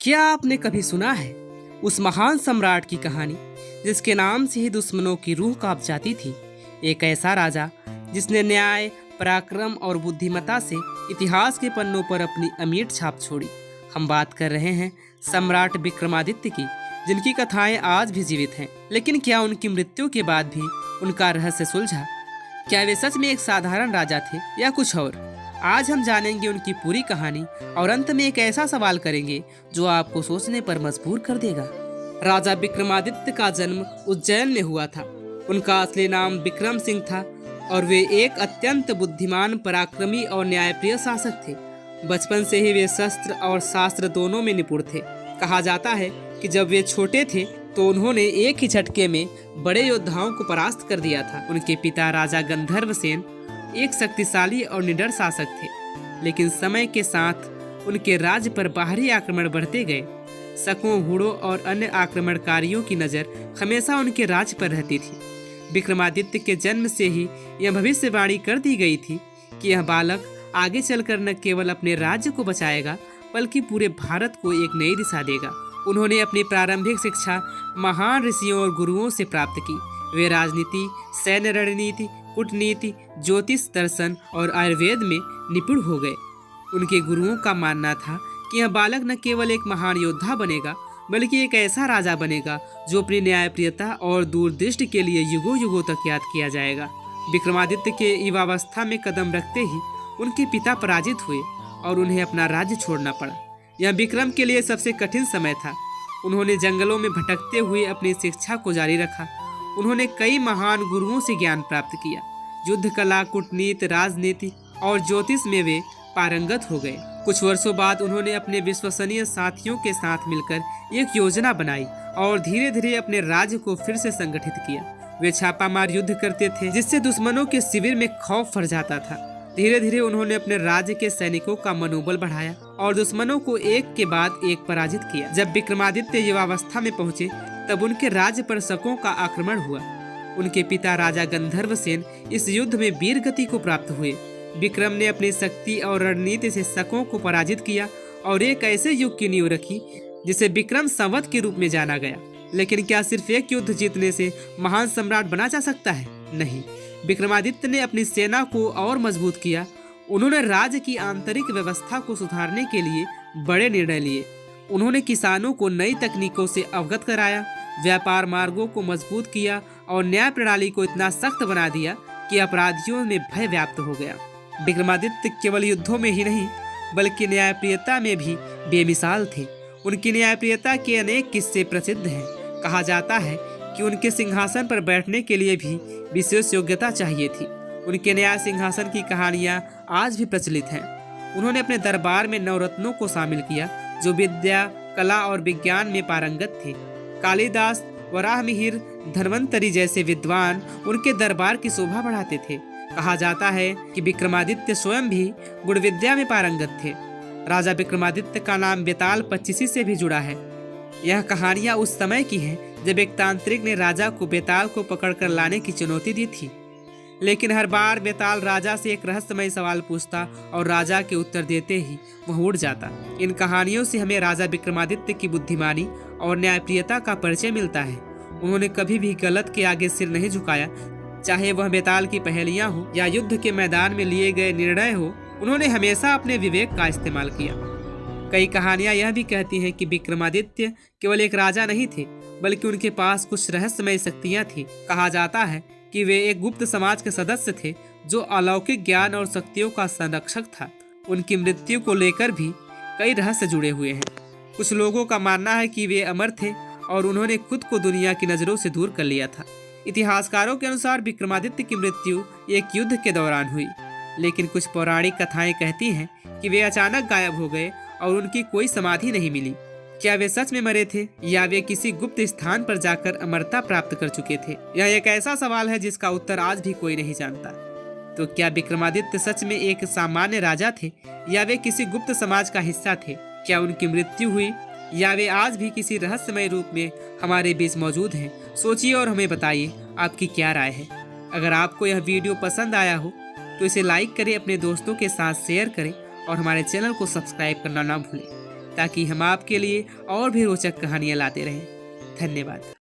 क्या आपने कभी सुना है उस महान सम्राट की कहानी जिसके नाम से ही दुश्मनों की रूह कांप जाती थी? एक ऐसा राजा जिसने न्याय, पराक्रम और बुद्धिमत्ता से इतिहास के पन्नों पर अपनी अमिट छाप छोड़ी। हम बात कर रहे हैं सम्राट विक्रमादित्य की, जिनकी कथाएं आज भी जीवित हैं। लेकिन क्या उनकी मृत्यु के बाद भी उनका रहस्य सुलझा? क्या वे सच में एक साधारण राजा थे या कुछ और? आज हम जानेंगे उनकी पूरी कहानी और अंत में एक ऐसा सवाल करेंगे जो आपको सोचने पर मजबूर कर देगा। राजा विक्रमादित्य का जन्म उज्जैन में हुआ था। उनका असली नाम विक्रम सिंह था और वे एक अत्यंत बुद्धिमान, पराक्रमी और न्यायप्रिय शासक थे। बचपन से ही वे शस्त्र और शास्त्र दोनों में निपुण थे। कहा जाता है कि जब वे छोटे थे तो उन्होंने एक ही झटके में बड़े योद्धाओं को परास्त कर दिया था। उनके पिता राजा गंधर्व सेन एक शक्तिशाली और निडर शासक थे, लेकिन समय के साथ उनके राज्य पर बाहरी आक्रमण बढ़ते गए। शकों, हूणों और अन्य आक्रमणकारियों की नज़र हमेशा उनके राज्य पर रहती थी। विक्रमादित्य के जन्म से ही यह भविष्यवाणी कर दी गई थी कि यह बालक आगे चलकर न केवल अपने राज्य को बचाएगा बल्कि पूरे भारत को एक नई दिशा देगा। उन्होंने अपनी प्रारंभिक शिक्षा महान ऋषियों और गुरुओं से प्राप्त की। वे राजनीति, सैन्य रणनीति, कूटनीति, ज्योतिष, दर्शन और आयुर्वेद में निपुण हो गए। उनके गुरुओं का मानना था कि यह बालक न केवल एक महान योद्धा बनेगा बल्कि एक ऐसा राजा बनेगा जो अपनी न्यायप्रियता और दूरदृष्टि के लिए युगों युगों तक याद किया जाएगा। विक्रमादित्य के युवावस्था में कदम रखते ही उनके पिता पराजित हुए और उन्हें अपना राज्य छोड़ना पड़ा। यह विक्रम के लिए सबसे कठिन समय था। उन्होंने जंगलों में भटकते हुए अपनी शिक्षा को जारी रखा। उन्होंने कई महान गुरुओं से ज्ञान प्राप्त किया। युद्ध कला, कूटनीति, राजनीति और ज्योतिष में वे पारंगत हो गए। कुछ वर्षों बाद उन्होंने अपने विश्वसनीय साथियों के साथ मिलकर एक योजना बनाई और धीरे धीरे अपने राज्य को फिर से संगठित किया। वे छापामार युद्ध करते थे जिससे दुश्मनों के शिविर में खौफ फर जाता था। धीरे धीरे उन्होंने अपने राज्य के सैनिकों का मनोबल बढ़ाया और दुश्मनों को एक के बाद एक पराजित किया। जब विक्रमादित्य युवावस्था में पहुंचे तब उनके राज्य पर शकों का आक्रमण हुआ। उनके पिता राजा गंधर्व सेन इस युद्ध में वीर गति को प्राप्त हुए। विक्रम ने अपनी शक्ति और रणनीति से शकों को पराजित किया और एक ऐसे युग की नींव रखी जिसे विक्रम संवत के रूप में जाना गया। लेकिन क्या सिर्फ एक युद्ध जीतने से महान सम्राट बना जा सकता है? नहीं। विक्रमादित्य ने अपनी सेना को और मजबूत किया। उन्होंने राज्य की आंतरिक व्यवस्था को सुधारने के लिए बड़े निर्णय लिए। उन्होंने किसानों को नई तकनीकों से अवगत कराया, व्यापार मार्गों को मजबूत किया और न्याय प्रणाली को इतना सख्त बना दिया कि अपराधियों में भय व्याप्त हो गया। विक्रमादित्य केवल युद्धों में ही नहीं बल्कि न्यायप्रियता में भी बेमिसाल थे। उनकी न्यायप्रियता के अनेक किस्से प्रसिद्ध हैं। कहा जाता है कि उनके सिंहासन पर बैठने के लिए भी विशेष योग्यता चाहिए थी। उनके न्याय सिंहासन की कहानियां आज भी प्रचलित हैं। उन्होंने अपने दरबार में नवरत्नों को शामिल किया जो विद्या, कला और विज्ञान में पारंगत थे। कालिदास, वराहमिहिर, धन्वंतरी जैसे विद्वान उनके दरबार की शोभा बढ़ाते थे। कहा जाता है कि विक्रमादित्य स्वयं भी गुण विद्या में पारंगत थे। राजा विक्रमादित्य का नाम बेताल पच्चीसी से भी जुड़ा है। यह कहानियां उस समय की हैं जब एक तांत्रिक ने राजा को बेताल को पकड़कर लाने की चुनौती दी थी, लेकिन हर बार बेताल राजा से एक रहस्यमय सवाल पूछता और राजा के उत्तर देते ही वह उड़ जाता। इन कहानियों से हमें राजा विक्रमादित्य की बुद्धिमानी और न्यायप्रियता का परिचय मिलता है। उन्होंने कभी भी गलत के आगे सिर नहीं झुकाया, चाहे वह बेताल की पहेलियां हो या युद्ध के मैदान में लिए गए निर्णय हो। उन्होंने हमेशा अपने विवेक का इस्तेमाल किया। कई कहानियां यह भी कहती हैं कि विक्रमादित्य केवल एक राजा नहीं थे बल्कि उनके पास कुछ रहस्यमय शक्तियां थी। कहा जाता है कि वे एक गुप्त समाज के सदस्य थे जो अलौकिक ज्ञान और शक्तियों का संरक्षक था। उनकी मृत्यु को लेकर भी कई रहस्य जुड़े हुए हैं। कुछ लोगों का मानना है कि वे अमर थे और उन्होंने खुद को दुनिया की नजरों से दूर कर लिया था। इतिहासकारों के अनुसार विक्रमादित्य की मृत्यु एक युद्ध के दौरान हुई, लेकिन कुछ पौराणिक कथाएं कहती हैं कि वे अचानक गायब हो गए और उनकी कोई समाधि नहीं मिली। क्या वे सच में मरे थे या वे किसी गुप्त स्थान पर जाकर अमरता प्राप्त कर चुके थे? यह एक ऐसा सवाल है जिसका उत्तर आज भी कोई नहीं जानता। तो क्या विक्रमादित्य सच में एक सामान्य राजा थे या वे किसी गुप्त समाज का हिस्सा थे? क्या उनकी मृत्यु हुई या वे आज भी किसी रहस्यमय रूप में हमारे बीच मौजूद हैं? सोचिए और हमें बताइए आपकी क्या राय है। अगर आपको यह वीडियो पसंद आया हो तो इसे लाइक करें, अपने दोस्तों के साथ शेयर करें और हमारे चैनल को सब्सक्राइब करना ना भूलें। ताकि हम आपके लिए और भी रोचक कहानियाँ लाते रहें। धन्यवाद।